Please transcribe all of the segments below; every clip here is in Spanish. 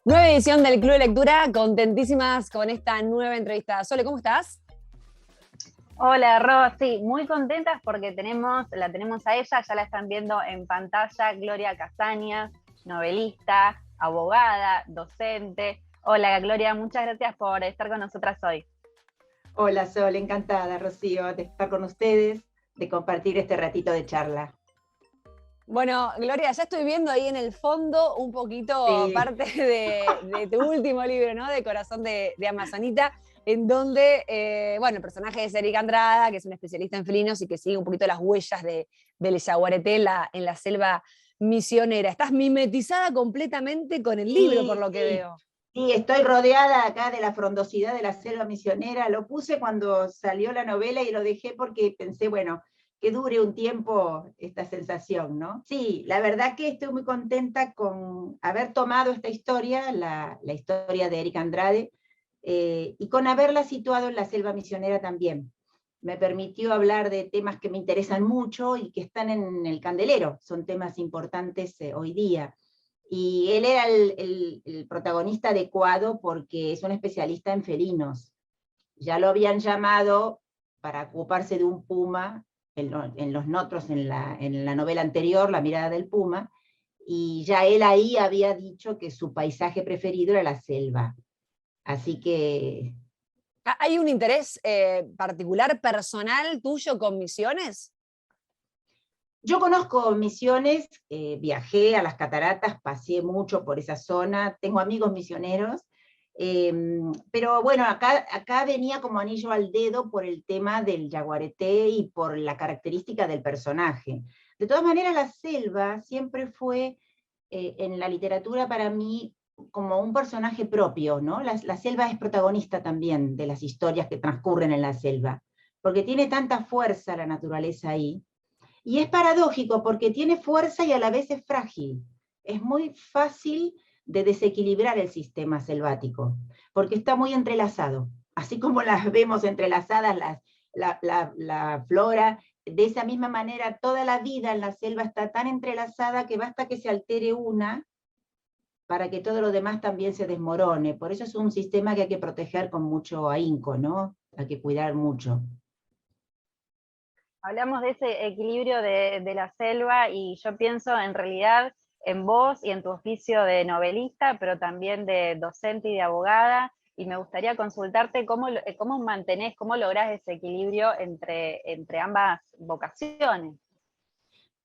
Nueva edición del Club de Lectura, contentísimas con esta nueva entrevista. Sole, ¿cómo estás? Hola, Ro, sí, muy contentas porque la tenemos a ella, ya la están viendo en pantalla, Gloria Casañas, novelista, abogada, docente. Hola, Gloria, muchas gracias por estar con nosotras hoy. Hola, Sol, encantada, Rocío, de estar con ustedes, de compartir este ratito de charla. Bueno, Gloria, ya estoy viendo ahí en el fondo un poquito parte de tu último libro, ¿no? De Corazón de Amazonita, en donde, bueno, el personaje es Erika Andrada, que es un especialista en felinos y que sigue un poquito las huellas del yaguareté en la selva misionera. Estás mimetizada completamente con el libro, por lo que veo. Sí, estoy rodeada acá de la frondosidad de la selva misionera. Lo puse cuando salió la novela y lo dejé porque pensé, bueno, que dure un tiempo esta sensación, ¿no? Sí, la verdad que estoy muy contenta con haber tomado esta historia, la historia de Erika Andrade, y con haberla situado en la selva misionera también. Me permitió hablar de temas que me interesan mucho y que están en el candelero, son temas importantes hoy día. Y él era el protagonista adecuado porque es un especialista en felinos. Ya lo habían llamado para ocuparse de un puma en los Notros, en la novela anterior, La mirada del puma, y ya él ahí había dicho que su paisaje preferido era la selva. Así que... ¿Hay un interés particular, personal tuyo con Misiones? Yo conozco Misiones, viajé a las cataratas, pasé mucho por esa zona, tengo amigos misioneros, pero bueno, acá venía como anillo al dedo por el tema del yaguareté y por la característica del personaje. De todas maneras, la selva siempre fue, en la literatura para mí, como un personaje propio, ¿no? La selva es protagonista también de las historias que transcurren en la selva, porque tiene tanta fuerza la naturaleza ahí. Y es paradójico porque tiene fuerza y a la vez es frágil. Es muy fácil de desequilibrar el sistema selvático, porque está muy entrelazado. Así como las vemos entrelazadas la flora, de esa misma manera toda la vida en la selva está tan entrelazada que basta que se altere una para que todo lo demás también se desmorone. Por eso es un sistema que hay que proteger con mucho ahínco, ¿no? Hay que cuidar mucho. Hablamos de ese equilibrio de la selva y yo pienso en realidad en vos y en tu oficio de novelista, pero también de docente y de abogada, y me gustaría consultarte cómo mantenés, cómo lográs ese equilibrio entre ambas vocaciones.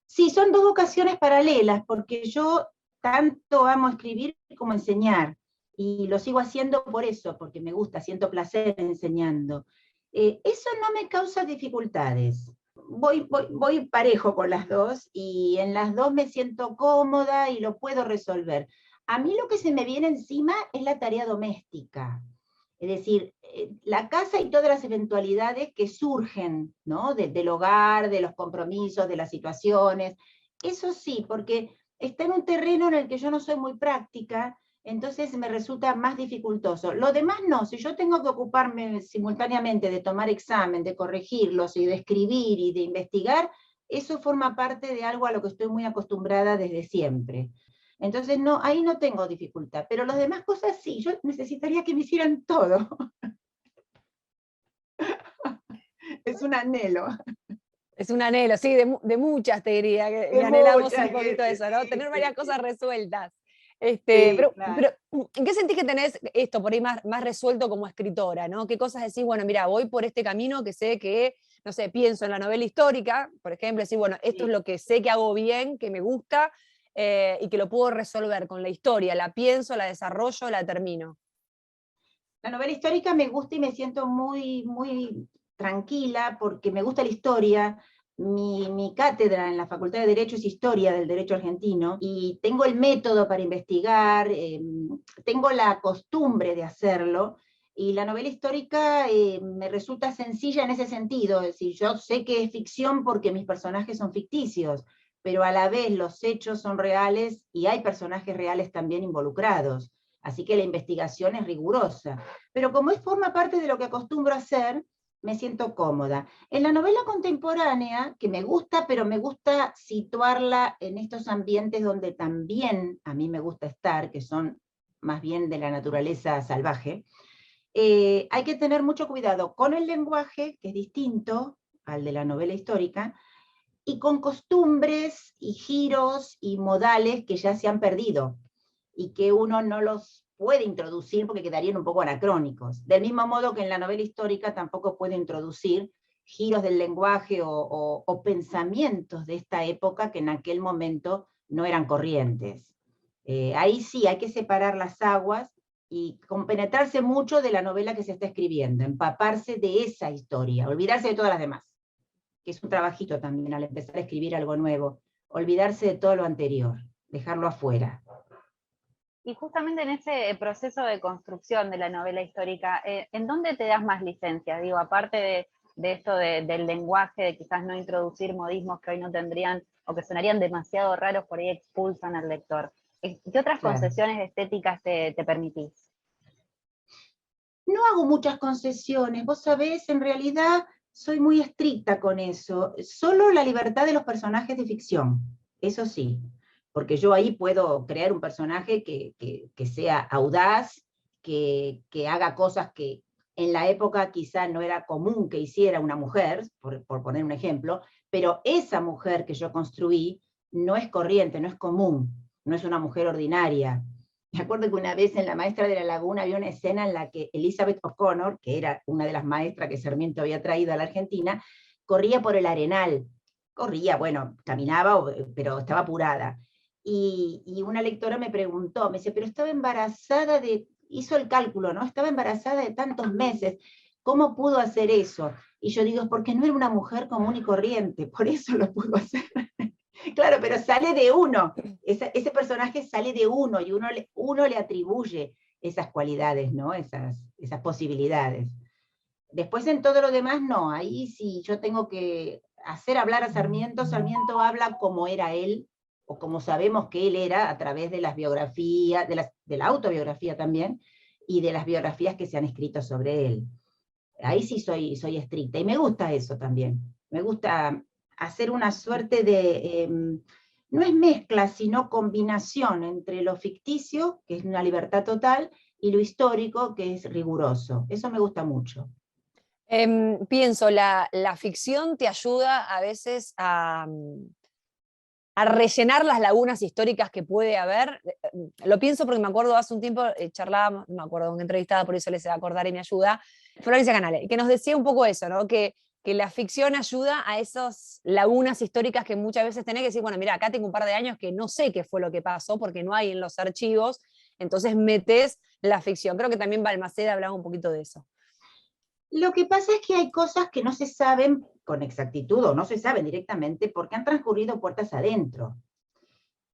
Sí, son dos vocaciones paralelas, porque yo tanto amo escribir como enseñar, y lo sigo haciendo por eso, porque me gusta, siento placer enseñando. Eso no me causa dificultades. Voy parejo con las dos, y en las dos me siento cómoda y lo puedo resolver. A mí lo que se me viene encima es la tarea doméstica. Es decir, la casa y todas las eventualidades que surgen, ¿no? Del hogar, de los compromisos, de las situaciones. Eso sí, porque está en un terreno en el que yo no soy muy práctica, entonces me resulta más dificultoso. Lo demás no, si yo tengo que ocuparme simultáneamente de tomar examen, de corregirlos y de escribir y de investigar, eso forma parte de algo a lo que estoy muy acostumbrada desde siempre. Entonces, no, ahí no tengo dificultad, pero las demás cosas sí, yo necesitaría que me hicieran todo. Es un anhelo. Es un anhelo, sí, de muchas te diría, que anhelamos un poquito eso, ¿no? Tener varias cosas resueltas. Sí, Pero, claro. ¿en qué sentís que tenés esto por ahí más resuelto como escritora, ¿no? ¿Qué cosas decís, bueno, mira, voy por este camino que sé que, no sé, pienso en la novela histórica, por ejemplo, decir, bueno, esto es lo que sé que hago bien, que me gusta, y que lo puedo resolver con la historia, la pienso, la desarrollo, la termino? La novela histórica me gusta y me siento muy, muy tranquila porque me gusta la historia. Mi cátedra en la Facultad de Derecho es Historia del Derecho Argentino y tengo el método para investigar, tengo la costumbre de hacerlo, y la novela histórica me resulta sencilla en ese sentido. Es decir, yo sé que es ficción porque mis personajes son ficticios, pero a la vez los hechos son reales y hay personajes reales también involucrados. Así que la investigación es rigurosa. Pero como forma parte de lo que acostumbro a hacer, me siento cómoda. En la novela contemporánea, que me gusta, pero me gusta situarla en estos ambientes donde también a mí me gusta estar, que son más bien de la naturaleza salvaje, hay que tener mucho cuidado con el lenguaje, que es distinto al de la novela histórica, y con costumbres y giros y modales que ya se han perdido, y que uno no los puede introducir porque quedarían un poco anacrónicos. Del mismo modo que en la novela histórica tampoco puede introducir giros del lenguaje o pensamientos de esta época que en aquel momento no eran corrientes. Ahí sí hay que separar las aguas y compenetrarse mucho de la novela que se está escribiendo, empaparse de esa historia, olvidarse de todas las demás, que es un trabajito también al empezar a escribir algo nuevo, olvidarse de todo lo anterior, dejarlo afuera. Y justamente en ese proceso de construcción de la novela histórica, ¿en dónde te das más licencia? Digo, aparte de esto del lenguaje, de quizás no introducir modismos que hoy no tendrían, o que sonarían demasiado raros, por ahí expulsan al lector. ¿Qué otras Claro. concesiones estéticas te permitís? No hago muchas concesiones, vos sabés, en realidad soy muy estricta con eso. Solo la libertad de los personajes de ficción, eso sí, porque yo ahí puedo crear un personaje que sea audaz, que haga cosas que en la época quizá no era común que hiciera una mujer, por poner un ejemplo, pero esa mujer que yo construí no es corriente, no es común, no es una mujer ordinaria. Me acuerdo que una vez en La Maestra de la Laguna había una escena en la que Elizabeth O'Connor, que era una de las maestras que Sarmiento había traído a la Argentina, corría por el arenal. Corría, bueno, caminaba, pero estaba apurada. Y una lectora me preguntó, me dice, pero estaba embarazada hizo el cálculo, ¿no? Estaba embarazada de tantos meses, ¿cómo pudo hacer eso? Y yo digo, es porque no era una mujer común y corriente, por eso lo pudo hacer. Claro, pero sale de uno, ese personaje sale de uno y uno le atribuye esas cualidades, ¿no? Esas posibilidades. Después en todo lo demás no, ahí sí yo tengo que hacer hablar a Sarmiento, Sarmiento habla como era él, o como sabemos que él era a través de las biografías, de la autobiografía también, y de las biografías que se han escrito sobre él. Ahí sí soy estricta, y me gusta eso también, me gusta hacer una suerte de, no es mezcla, sino combinación entre lo ficticio, que es una libertad total, y lo histórico, que es riguroso. Eso me gusta mucho. Pienso, la ficción te ayuda a veces a rellenar las lagunas históricas que puede haber. Lo pienso porque me acuerdo hace un tiempo, charlábamos, no me acuerdo con qué entrevistada, por eso les voy a acordar y me ayuda, Florencia Canale, que nos decía un poco eso, ¿no? Que la ficción ayuda a esas lagunas históricas que muchas veces tenés que decir, bueno, mira, acá tengo un par de años que no sé qué fue lo que pasó porque no hay en los archivos, entonces metes la ficción. Creo que también Balmaceda hablaba un poquito de eso. Lo que pasa es que hay cosas que no se saben con exactitud o no se saben directamente porque han transcurrido puertas adentro.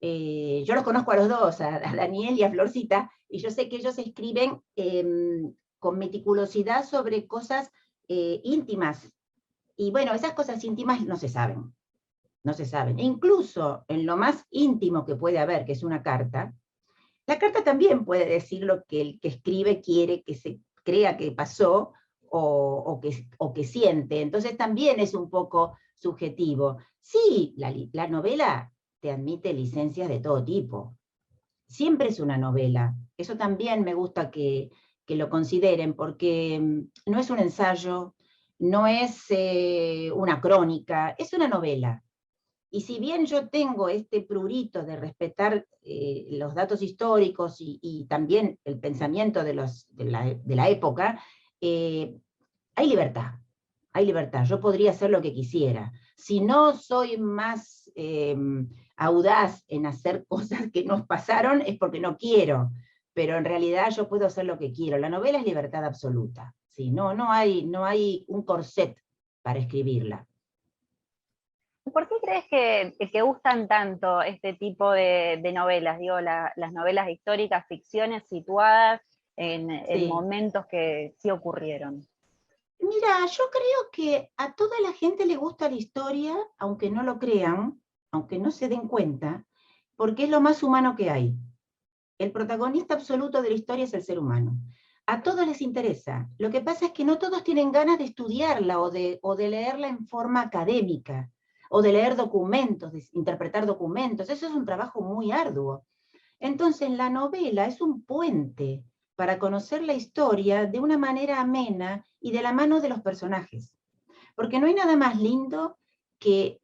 Yo los conozco a los dos, a Daniel y a Florcita, y yo sé que ellos escriben con meticulosidad sobre cosas íntimas. Y bueno, esas cosas íntimas no se saben, no se saben. E incluso en lo más íntimo que puede haber, que es una carta, la carta también puede decir lo que el que escribe quiere que se crea que pasó o que siente. Entonces también es un poco subjetivo. Sí, la novela te admite licencias de todo tipo. Siempre es una novela. Eso también me gusta que lo consideren, porque no es un ensayo, no es una crónica, es una novela. Y si bien yo tengo este prurito de respetar los datos históricos y también el pensamiento de la época, hay libertad, hay libertad. Yo podría hacer lo que quisiera. Si no soy más audaz en hacer cosas que nos pasaron, es porque no quiero. Pero en realidad yo puedo hacer lo que quiero. La novela es libertad absoluta. ¿Sí? No hay un corset para escribirla. ¿Por qué crees que gustan tanto este tipo de novelas? Digo, las novelas históricas, ficciones situadas en momentos que sí ocurrieron. Mira, yo creo que a toda la gente le gusta la historia, aunque no lo crean, aunque no se den cuenta, porque es lo más humano que hay. El protagonista absoluto de la historia es el ser humano. a todos les interesa. Lo que pasa es que no todos tienen ganas de estudiarla o de leerla en forma académica, o de leer documentos, de interpretar documentos. Eso es un trabajo muy arduo. Entonces, la novela es un puente para conocer la historia de una manera amena y de la mano de los personajes. Porque no hay nada más lindo que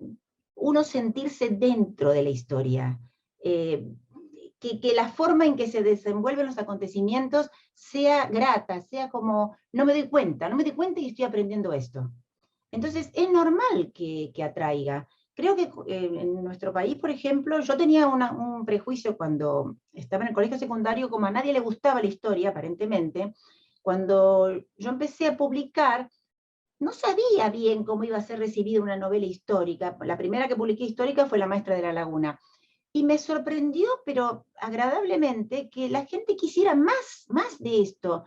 uno sentirse dentro de la historia, que la forma en que se desenvuelven los acontecimientos sea grata, sea como, no me doy cuenta y estoy aprendiendo esto. Entonces es normal que atraiga. Creo que en nuestro país, por ejemplo, yo tenía un prejuicio cuando estaba en el colegio secundario, como a nadie le gustaba la historia, aparentemente. Cuando yo empecé a publicar, no sabía bien cómo iba a ser recibida una novela histórica. La primera que publiqué histórica fue La maestra de la laguna. Y me sorprendió, pero agradablemente, que la gente quisiera más de esto.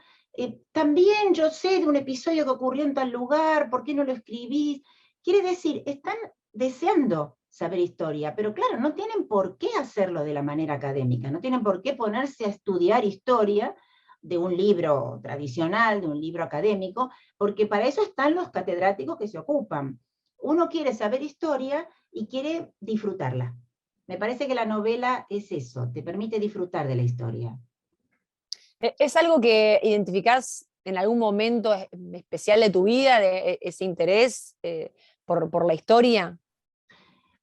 También yo sé de un episodio que ocurrió en tal lugar, ¿por qué no lo escribís? Quiere decir, están deseando saber historia, pero claro, no tienen por qué hacerlo de la manera académica, no tienen por qué ponerse a estudiar historia de un libro tradicional, de un libro académico, porque para eso están los catedráticos que se ocupan. Uno quiere saber historia y quiere disfrutarla. Me parece que la novela es eso, te permite disfrutar de la historia. ¿Es algo que identificás en algún momento especial de tu vida, de ese interés por la historia?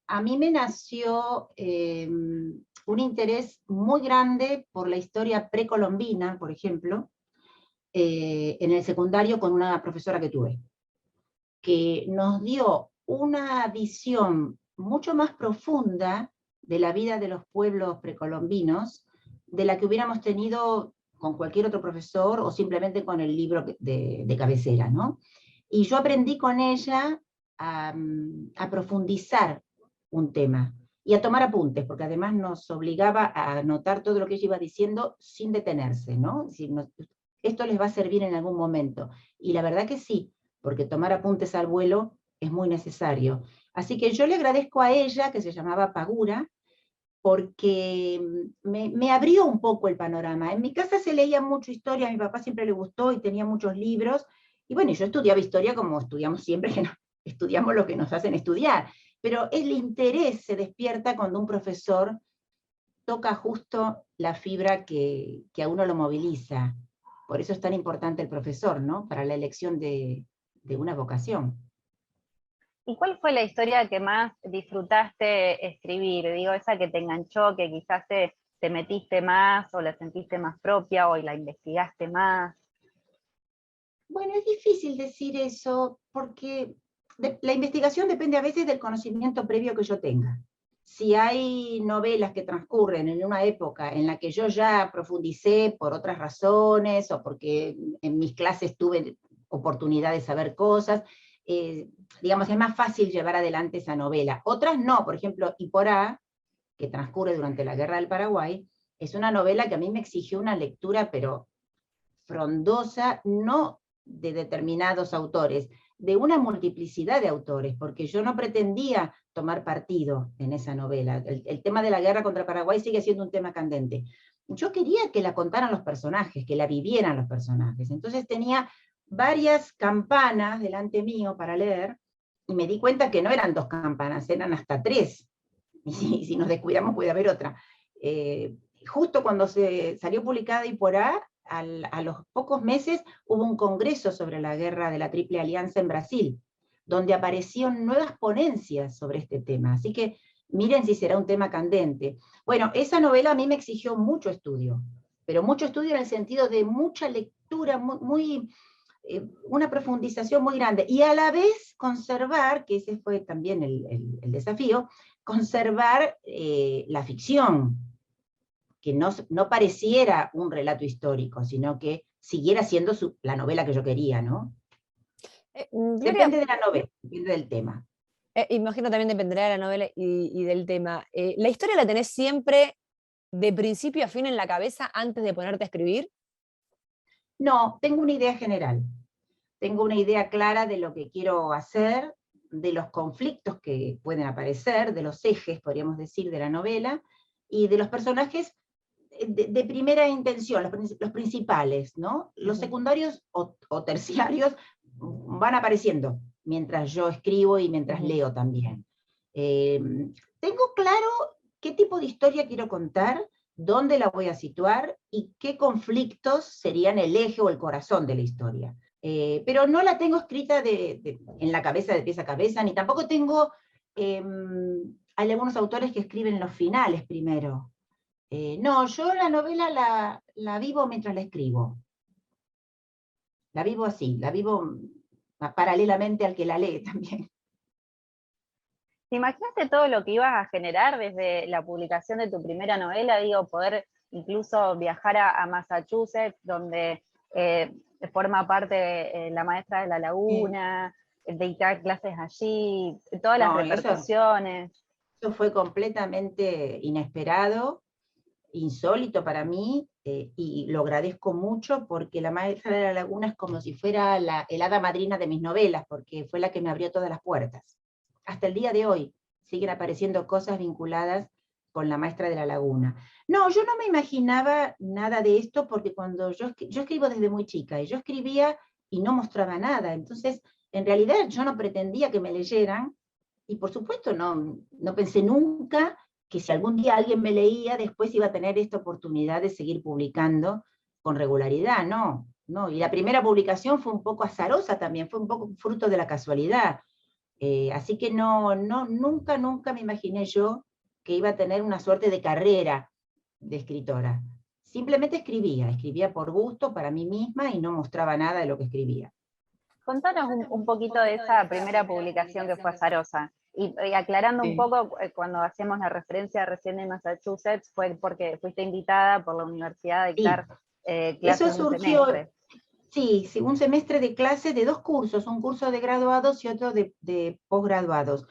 A mí me nació un interés muy grande por la historia precolombina, por ejemplo, en el secundario con una profesora que tuve, que nos dio una visión mucho más profunda de la vida de los pueblos precolombinos, de la que hubiéramos tenido con cualquier otro profesor o simplemente con el libro de cabecera, ¿no? Y yo aprendí con ella a profundizar un tema y a tomar apuntes, porque además nos obligaba a anotar todo lo que ella iba diciendo sin detenerse, ¿no? Es decir, esto les va a servir en algún momento. Y la verdad que sí, porque tomar apuntes al vuelo es muy necesario. Así que yo le agradezco a ella, que se llamaba Pagura, porque me abrió un poco el panorama. En mi casa se leía mucho historia, a mi papá siempre le gustó y tenía muchos libros, y bueno, yo estudiaba historia como estudiamos siempre, que no, estudiamos lo que nos hacen estudiar, pero el interés se despierta cuando un profesor toca justo la fibra que a uno lo moviliza. Por eso es tan importante el profesor, ¿no? Para la elección de una vocación. ¿Y cuál fue la historia que más disfrutaste escribir? Digo, esa que te enganchó, que quizás te metiste más, o la sentiste más propia, o la investigaste más. Bueno, es difícil decir eso, porque la investigación depende a veces del conocimiento previo que yo tenga. Si hay novelas que transcurren en una época en la que yo ya profundicé por otras razones, o porque en mis clases tuve oportunidad de saber cosas, digamos, es más fácil llevar adelante esa novela. Otras no, por ejemplo, Iporá, que transcurre durante la Guerra del Paraguay, es una novela que a mí me exigió una lectura, pero frondosa, no de determinados autores, de una multiplicidad de autores, porque yo no pretendía tomar partido en esa novela. El tema de la guerra contra Paraguay sigue siendo un tema candente. Yo quería que la contaran los personajes, que la vivieran los personajes. Entonces tenía varias campanas delante mío para leer, y me di cuenta que no eran 2 campanas, eran hasta 3. Y si nos descuidamos puede haber otra. Justo cuando se salió publicada Iporá, a los pocos meses hubo un congreso sobre la guerra de la Triple Alianza en Brasil, donde aparecieron nuevas ponencias sobre este tema. Así que miren si será un tema candente. Bueno, esa novela a mí me exigió mucho estudio, pero mucho estudio en el sentido de mucha lectura, una profundización muy grande, y a la vez conservar, que ese fue también el desafío, conservar la ficción, que no pareciera un relato histórico, sino que siguiera siendo la novela que yo quería, ¿no? Gloria, Depende de la novela, depende del tema. imagino también dependerá de la novela y del tema. ¿La historia la tenés siempre de principio a fin en la cabeza antes de ponerte a escribir? No, tengo una idea general. Tengo una idea clara de lo que quiero hacer, de los conflictos que pueden aparecer, de los ejes, podríamos decir, de la novela, y de los personajes de primera intención, los principales, ¿no? Los secundarios o terciarios van apareciendo mientras yo escribo y mientras leo también. Tengo claro qué tipo de historia quiero contar, dónde la voy a situar y qué conflictos serían el eje o el corazón de la historia. Pero no la tengo escrita en la cabeza de pies a cabeza, ni tampoco tengo... hay algunos autores que escriben los finales primero. No, yo la novela la vivo mientras la escribo. La vivo así, la vivo paralelamente al que la lee también. ¿Te imaginaste todo lo que ibas a generar desde la publicación de tu primera novela? Digo, poder incluso viajar a Massachusetts, donde forma parte la maestra de la laguna, dictar clases allí, todas las repercusiones. Eso fue completamente inesperado, insólito para mí, y lo agradezco mucho porque la maestra de la laguna es como si fuera el hada madrina de mis novelas, porque fue la que me abrió todas las puertas. Hasta el día de hoy siguen apareciendo cosas vinculadas con la maestra de la laguna. No, yo no me imaginaba nada de esto porque cuando yo escribo desde muy chica, y yo escribía y no mostraba nada, entonces en realidad yo no pretendía que me leyeran, y por supuesto no pensé nunca que si algún día alguien me leía, después iba a tener esta oportunidad de seguir publicando con regularidad, no. Y la primera publicación fue un poco azarosa también, fue un poco fruto de la casualidad. Así que nunca me imaginé yo que iba a tener una suerte de carrera de escritora. Simplemente escribía por gusto, para mí misma, y no mostraba nada de lo que escribía. Contanos un poquito de esa primera publicación que fue azarosa. Y aclarando un poco, cuando hacemos la referencia recién de Massachusetts, fue porque fuiste invitada por la universidad a dictar clases Eso un surgió, semestre. sí, un semestre de clases de 2 cursos, un curso de graduados y otro de posgraduados.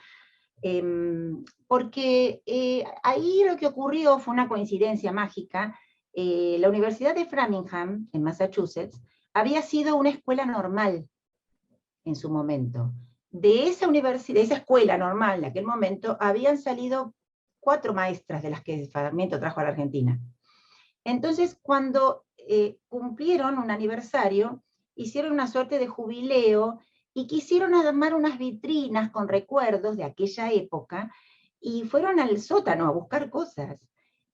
Porque ahí lo que ocurrió fue una coincidencia mágica. La Universidad de Framingham, en Massachusetts, había sido una escuela normal en su momento. De esa universidad, de esa escuela normal en aquel momento, habían salido 4 maestras de las que Sarmiento trajo a la Argentina. Entonces, cuando cumplieron un aniversario, hicieron una suerte de jubileo y quisieron armar unas vitrinas con recuerdos de aquella época, y fueron al sótano a buscar cosas.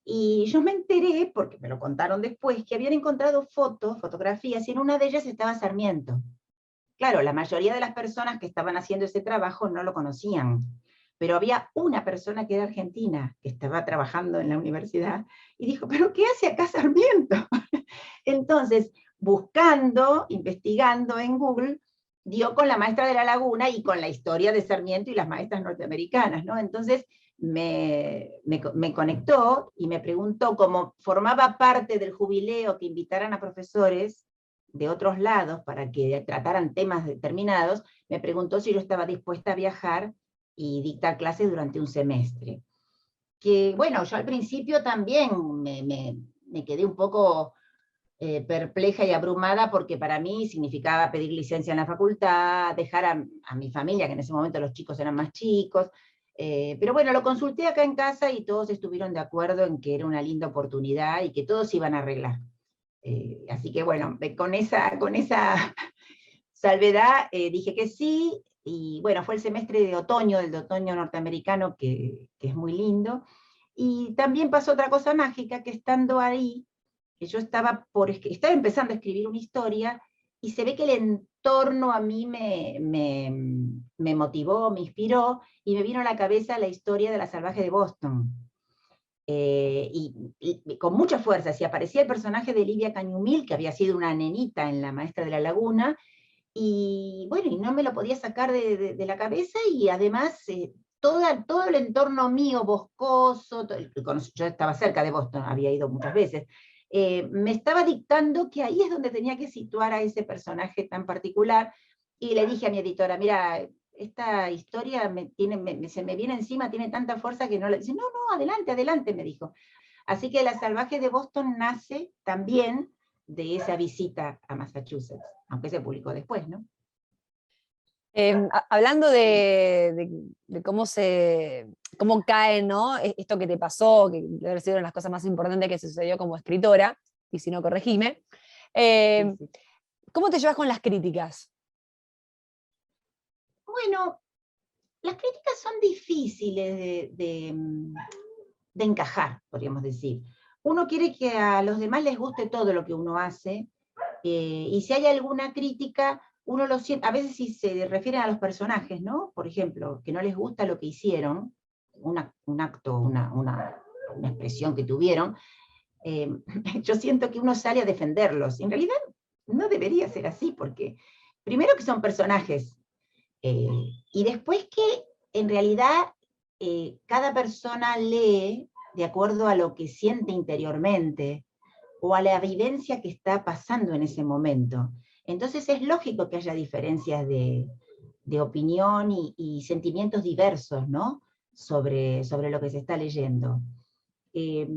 Y yo me enteré, porque me lo contaron después, que habían encontrado fotografías, y en una de ellas estaba Sarmiento. Claro, la mayoría de las personas que estaban haciendo ese trabajo no lo conocían, pero había una persona que era argentina, que estaba trabajando en la universidad, y dijo, ¿pero qué hace acá Sarmiento? Entonces, buscando, investigando en Google, dio con la maestra de la laguna y con la historia de Sarmiento y las maestras norteamericanas, ¿no? Entonces me conectó y me preguntó, cómo formaba parte del jubileo que invitaran a profesores de otros lados para que trataran temas determinados, me preguntó si yo estaba dispuesta a viajar y dictar clases durante un semestre. Que bueno, yo al principio también me quedé un poco perpleja y abrumada, porque para mí significaba pedir licencia en la facultad, dejar a mi familia, que en ese momento los chicos eran más chicos, pero bueno, lo consulté acá en casa y todos estuvieron de acuerdo en que era una linda oportunidad y que todos se iban a arreglar. Así que bueno, con esa salvedad dije que sí, y bueno, fue el semestre de otoño, del de otoño norteamericano, que es muy lindo. Y también pasó otra cosa mágica, que estando ahí, que yo estaba empezando a escribir una historia, y se ve que el entorno a mí me motivó, me inspiró, y me vino a la cabeza la historia de La Salvaje de Boston. Y con mucha fuerza, si aparecía el personaje de Livia Cañumil, que había sido una nenita en La Maestra de la Laguna, y bueno, y no me lo podía sacar de la cabeza, y además todo el entorno mío, boscoso, yo estaba cerca de Boston, había ido muchas veces, me estaba dictando que ahí es donde tenía que situar a ese personaje tan particular, y le dije a mi editora, mira, esta historia se me viene encima, tiene tanta fuerza que no le... Dice, no, adelante, me dijo. Así que La Salvaje de Boston nace también de esa visita a Massachusetts, aunque se publicó después, ¿no? Hablando de cómo cae, ¿no? Esto que te pasó, que debe haber sido una de las cosas más importantes que sucedió como escritora, y si no, corregime. Sí, sí. ¿Cómo te llevas con las críticas? Bueno, las críticas son difíciles de encajar, podríamos decir. Uno quiere que a los demás les guste todo lo que uno hace, y si hay alguna crítica, uno lo siente, a veces si se refieren a los personajes, ¿no? Por ejemplo, que no les gusta lo que hicieron, un acto, una expresión que tuvieron, yo siento que uno sale a defenderlos. En realidad no debería ser así, porque primero que son personajes, y después que en realidad cada persona lee de acuerdo a lo que siente interiormente, o a la vivencia que está pasando en ese momento. Entonces es lógico que haya diferencias de opinión y sentimientos diversos, ¿no? Sobre lo que se está leyendo. Eh,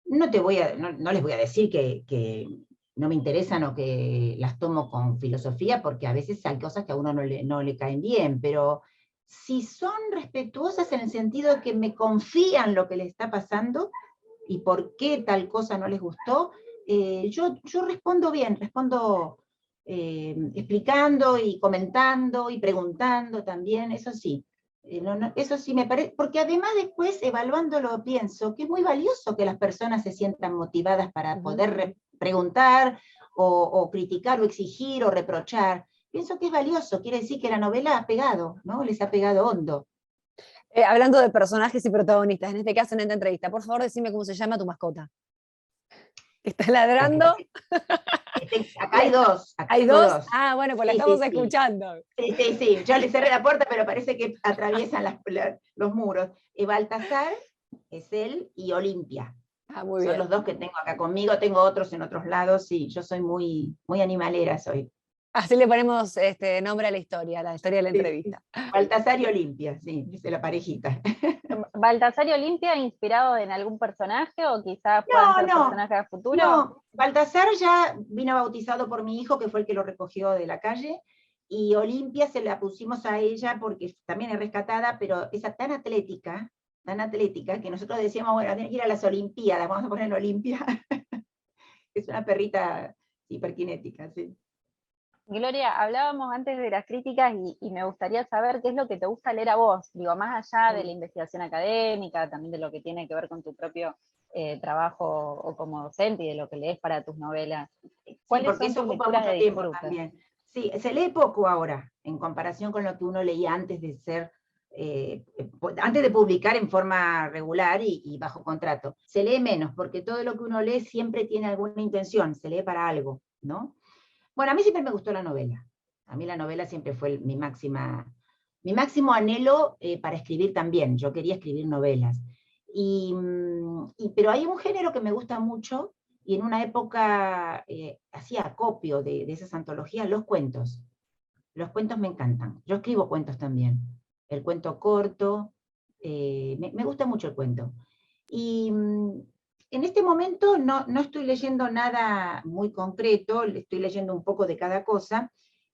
no les voy a decir que no me interesan o que las tomo con filosofía, porque a veces hay cosas que a uno no le caen bien, pero si son respetuosas en el sentido de que me confían lo que les está pasando y por qué tal cosa no les gustó, yo respondo bien, respondo explicando y comentando y preguntando también, eso sí. Eso sí me parece, porque además después evaluándolo pienso que es muy valioso que las personas se sientan motivadas para poder preguntar o criticar o exigir o reprochar. Pienso que es valioso, quiere decir que la novela ha pegado, ¿no? Les ha pegado hondo. Hablando de personajes y protagonistas, en este caso en esta entrevista, por favor decime cómo se llama tu mascota. ¿Estás ladrando? Acá hay dos, acá ¿Hay tengo dos? dos. Ah, bueno, pues la Sí, estamos sí, sí. escuchando. Sí, yo le cerré la puerta, pero parece que atraviesan los muros. Baltasar es él y Olimpia. Ah, muy Son bien. los dos que tengo acá conmigo, tengo otros en otros lados, sí, yo soy muy, muy animalera, soy. Así le ponemos nombre a la historia de la Sí, sí. entrevista. Baltasar y Olimpia, sí, es la parejita. ¿Baltasar y Olimpia inspirado en algún personaje o quizás puedan No, ser no, personajes a futuro? no. Baltasar ya vino bautizado por mi hijo, que fue el que lo recogió de la calle, y Olimpia se la pusimos a ella porque también es rescatada, pero es tan atlética, que nosotros decíamos, bueno, tiene que ir a las Olimpiadas, vamos a poner Olimpia. Es una perrita hiperkinética, sí. Gloria, hablábamos antes de las críticas y me gustaría saber qué es lo que te gusta leer a vos, digo, más allá de la investigación académica, también de lo que tiene que ver con tu propio trabajo o como docente y de lo que lees para tus novelas. Sí, ¿Cuáles porque son eso tus ocupa lecturas mucho de tiempo disfrute? también. Sí, se lee poco ahora, en comparación con lo que uno leía antes de ser, antes de publicar en forma regular y bajo contrato. Se lee menos, porque todo lo que uno lee siempre tiene alguna intención, se lee para algo, ¿no? Bueno, a mí siempre me gustó la novela. A mí la novela siempre fue mi máximo anhelo para escribir también. Yo quería escribir novelas. Pero hay un género que me gusta mucho, y en una época hacía acopio de esas antologías, los cuentos. Los cuentos me encantan. Yo escribo cuentos también. El cuento corto, me gusta mucho el cuento. Y en este momento no estoy leyendo nada muy concreto, estoy leyendo un poco de cada cosa,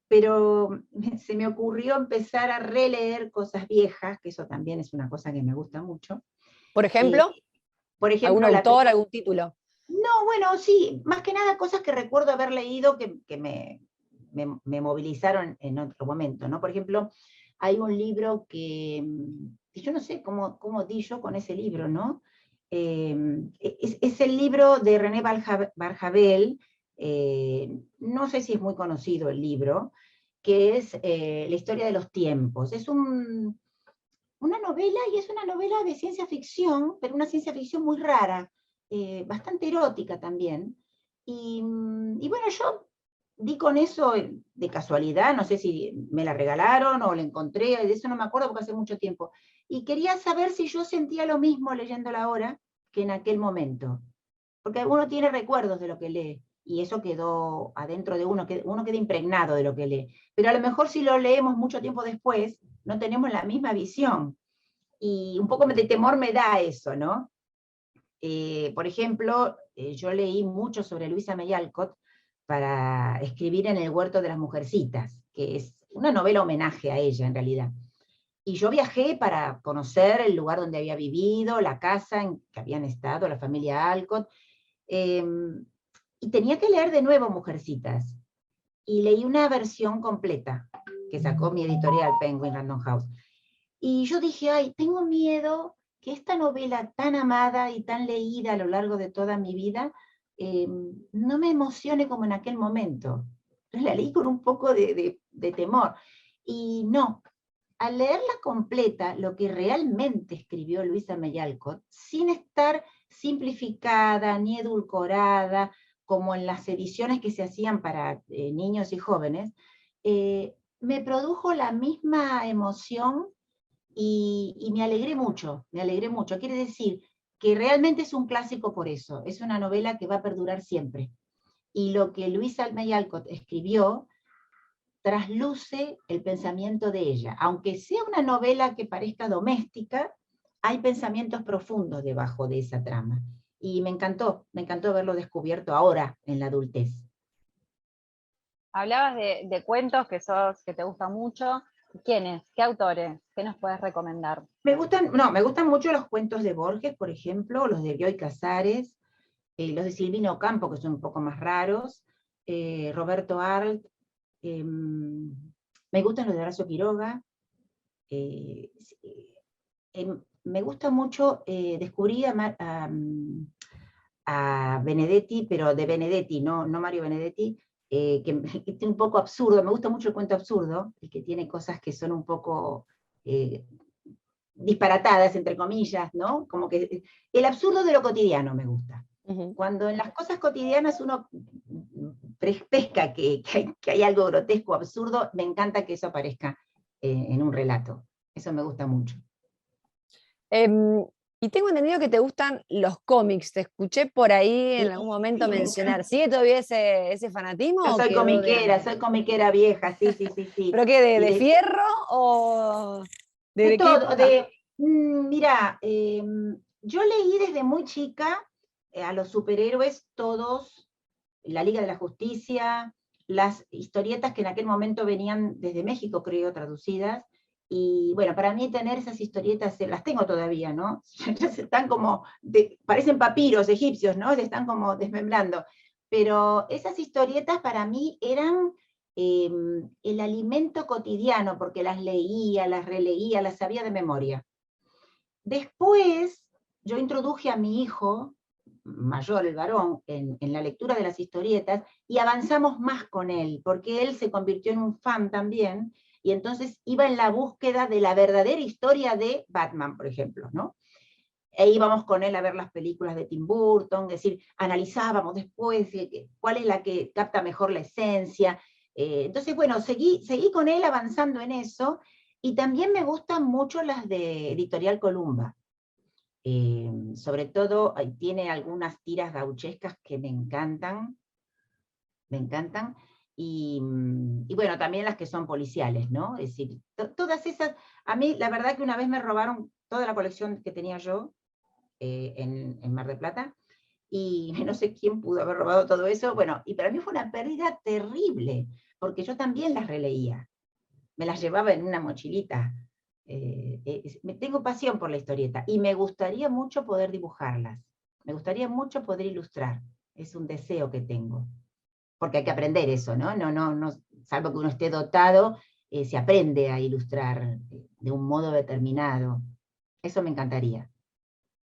pero se me ocurrió empezar a releer cosas viejas, que eso también es una cosa que me gusta mucho. Por ejemplo, Por algún ejemplo, autor, algún título. no, bueno, sí, más que nada cosas que recuerdo haber leído que me movilizaron en otro momento, ¿no? Por ejemplo, hay un libro que yo no sé cómo di yo con ese libro, ¿no? Es el libro de René Barjavel, no sé si es muy conocido el libro, que es La historia de los tiempos. Es una novela, y es una novela de ciencia ficción, pero una ciencia ficción muy rara, bastante erótica también. Y bueno, yo di con eso de casualidad, no sé si me la regalaron o la encontré, de eso no me acuerdo porque hace mucho tiempo. Y quería saber si yo sentía lo mismo leyéndola ahora que en aquel momento. Porque uno tiene recuerdos de lo que lee, y eso quedó adentro de uno, que uno queda impregnado de lo que lee. Pero a lo mejor si lo leemos mucho tiempo después, no tenemos la misma visión. Y un poco de temor me da eso, ¿no? Por ejemplo, yo leí mucho sobre Luisa May Alcott para escribir en El huerto de las mujercitas, que es una novela homenaje a ella en realidad. Y yo viajé para conocer el lugar donde había vivido, la casa en que habían estado, la familia Alcott, y tenía que leer de nuevo Mujercitas. Y leí una versión completa que sacó mi editorial Penguin Random House. Y yo dije, ay, tengo miedo que esta novela tan amada y tan leída a lo largo de toda mi vida no me emocione como en aquel momento. Entonces la leí con un poco de temor. Y no, al leerla completa, lo que realmente escribió Luisa May Alcott, sin estar simplificada ni edulcorada, como en las ediciones que se hacían para niños y jóvenes, me produjo la misma emoción y me alegré mucho, me alegré mucho. Quiere decir que realmente es un clásico por eso, es una novela que va a perdurar siempre. Y lo que Luisa May Alcott escribió trasluce el pensamiento de ella. Aunque sea una novela que parezca doméstica, hay pensamientos profundos debajo de esa trama. Y me encantó haberlo descubierto ahora, en la adultez. Hablabas de cuentos que te gustan mucho. ¿Quiénes? ¿Qué autores? ¿Qué nos puedes recomendar? Me gustan mucho los cuentos de Borges, por ejemplo, los de Bioy Casares, los de Silvino Ocampo, que son un poco más raros, Roberto Arlt, me gustan los de Horacio Quiroga, me gusta mucho, descubrí a Benedetti, pero de Benedetti, no Mario Benedetti, que es un poco absurdo, me gusta mucho el cuento absurdo, el que tiene cosas que son un poco disparatadas, entre comillas, ¿no? Como que el absurdo de lo cotidiano me gusta. Cuando en las cosas cotidianas uno pesca que hay algo grotesco, absurdo, me encanta que eso aparezca en un relato. Eso me gusta mucho. Y tengo entendido que te gustan los cómics, te escuché por ahí en algún momento mencionar. ¿Sigue todavía ese fanatismo? Yo soy comiquera vieja, sí. ¿Pero qué, de Fierro o de todo? Mira, yo leí desde muy chica a los superhéroes todos, la Liga de la Justicia, las historietas que en aquel momento venían desde México, creo, traducidas. Y bueno, para mí tener esas historietas, las tengo todavía, ¿no? Están como, parecen papiros egipcios, ¿no? Se están como desmembrando. Pero esas historietas para mí eran el alimento cotidiano, porque las leía, las releía, las sabía de memoria. Después, yo introduje a mi hijo, mayor, el varón, en la lectura de las historietas, y avanzamos más con él, porque él se convirtió en un fan también, y entonces iba en la búsqueda de la verdadera historia de Batman, por ejemplo, ¿no? E íbamos con él a ver las películas de Tim Burton, es decir, analizábamos después cuál es la que capta mejor la esencia. Entonces, bueno, seguí con él avanzando en eso, y también me gustan mucho las de Editorial Columba. Sobre todo, tiene algunas tiras gauchescas que me encantan, y bueno, también las que son policiales, ¿no? Es decir, todas esas, a mí la verdad que una vez me robaron toda la colección que tenía yo en Mar del Plata, y no sé quién pudo haber robado todo eso, bueno, y para mí fue una pérdida terrible, porque yo también las releía, me las llevaba en una mochilita. Tengo pasión por la historieta, y me gustaría mucho poder dibujarlas, me gustaría mucho poder ilustrar, es un deseo que tengo. Porque hay que aprender eso, ¿no? No, salvo que uno esté dotado, se aprende a ilustrar de un modo determinado. Eso me encantaría.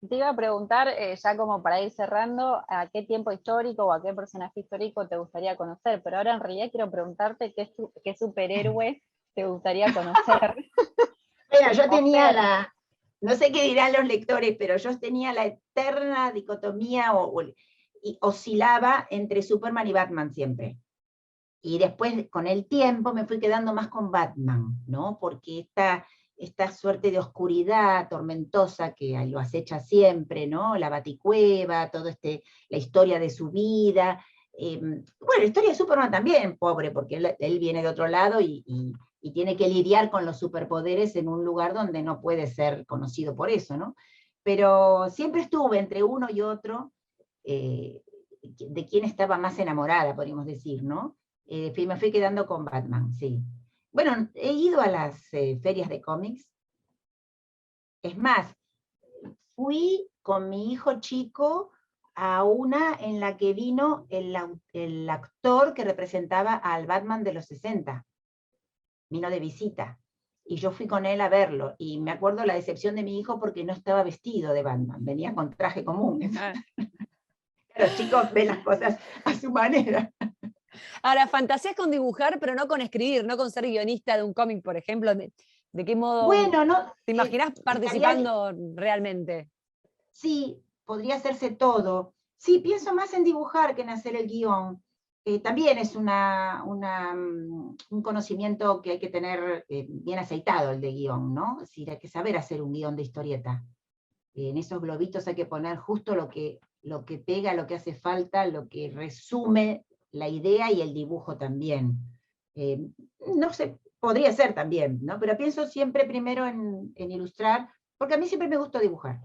Te iba a preguntar, ya como para ir cerrando, a qué tiempo histórico o a qué personaje histórico te gustaría conocer, pero ahora en realidad quiero preguntarte qué superhéroe te gustaría conocer. Bueno, yo tenía no sé qué dirán los lectores, pero yo tenía la eterna dicotomía, y oscilaba entre Superman y Batman siempre. Y después, con el tiempo, me fui quedando más con Batman, ¿no? Porque esta suerte de oscuridad tormentosa que lo acecha siempre, ¿no? La Baticueva, la historia de su vida. Bueno, la historia de Superman también, pobre, porque él viene de otro lado y tiene que lidiar con los superpoderes en un lugar donde no puede ser conocido por eso, ¿no? Pero siempre estuve entre uno y otro, de quién estaba más enamorada, podríamos decir, ¿no? Me fui quedando con Batman, sí. Bueno, he ido a las ferias de cómics. Es más, fui con mi hijo chico a una en la que vino el actor que representaba al Batman de los 60. Vino de visita. Y yo fui con él a verlo. Y me acuerdo la decepción de mi hijo porque no estaba vestido de Batman, venía con traje común. Los chicos ven las cosas a su manera. Ahora, fantasías con dibujar, pero no con escribir, no con ser guionista de un cómic, por ejemplo. ¿De qué modo Bueno, no, te imaginas participando realmente? Sí, podría hacerse todo. Sí, pienso más en dibujar que en hacer el guión. También es un conocimiento que hay que tener bien aceitado, el de guión, ¿no? Es decir, hay que saber hacer un guión de historieta. En esos globitos hay que poner justo lo que pega, lo que hace falta, lo que resume la idea y el dibujo también. No sé, podría ser también, ¿no? Pero pienso siempre primero en ilustrar, porque a mí siempre me gustó dibujar.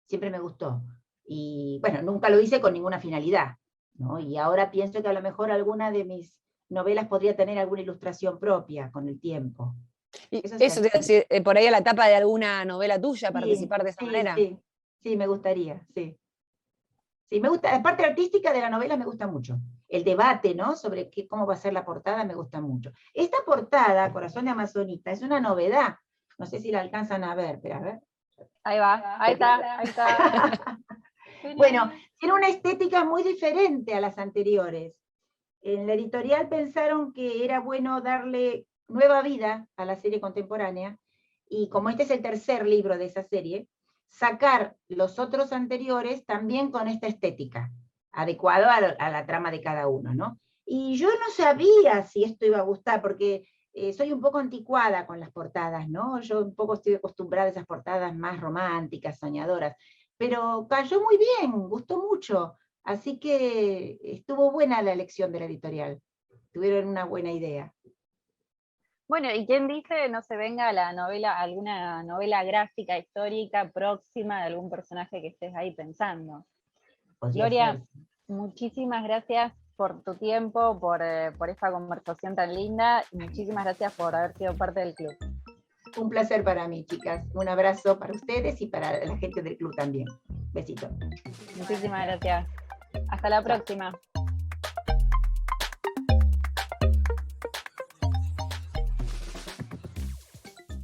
Siempre me gustó. Y bueno, nunca lo hice con ninguna finalidad, ¿no? Y ahora pienso que a lo mejor alguna de mis novelas podría tener alguna ilustración propia con el tiempo. Y eso te iba a decir, por ahí a la tapa de alguna novela tuya, Sí, participar de esa manera. Sí, me gustaría, sí. Sí, me gusta, la parte artística de la novela me gusta mucho. El debate, ¿no? Sobre cómo va a ser la portada me gusta mucho. Esta portada, Corazón de Amazonita, es una novedad. No sé si la alcanzan a ver, pero a ver. Ahí va, ahí está. Bueno, tiene una estética muy diferente a las anteriores. En la editorial pensaron que era bueno darle nueva vida a la serie contemporánea, y como este es el tercer libro de esa serie, sacar los otros anteriores también con esta estética, adecuado a la trama de cada uno, ¿no? Y yo no sabía si esto iba a gustar, porque soy un poco anticuada con las portadas, ¿no? Yo un poco estoy acostumbrada a esas portadas más románticas, soñadoras, pero cayó muy bien, gustó mucho. Así que estuvo buena la elección de la editorial. Tuvieron una buena idea. Bueno, ¿y quién dice no se venga la novela, alguna novela gráfica, histórica, próxima de algún personaje que estés ahí pensando? Podría Gloria, ser. muchísimas gracias por tu tiempo, por esta conversación tan linda, y muchísimas gracias por haber sido parte del club. Un placer para mí, chicas. Un abrazo para ustedes y para la gente del club también. Besito. Muchísimas gracias. Hasta la próxima.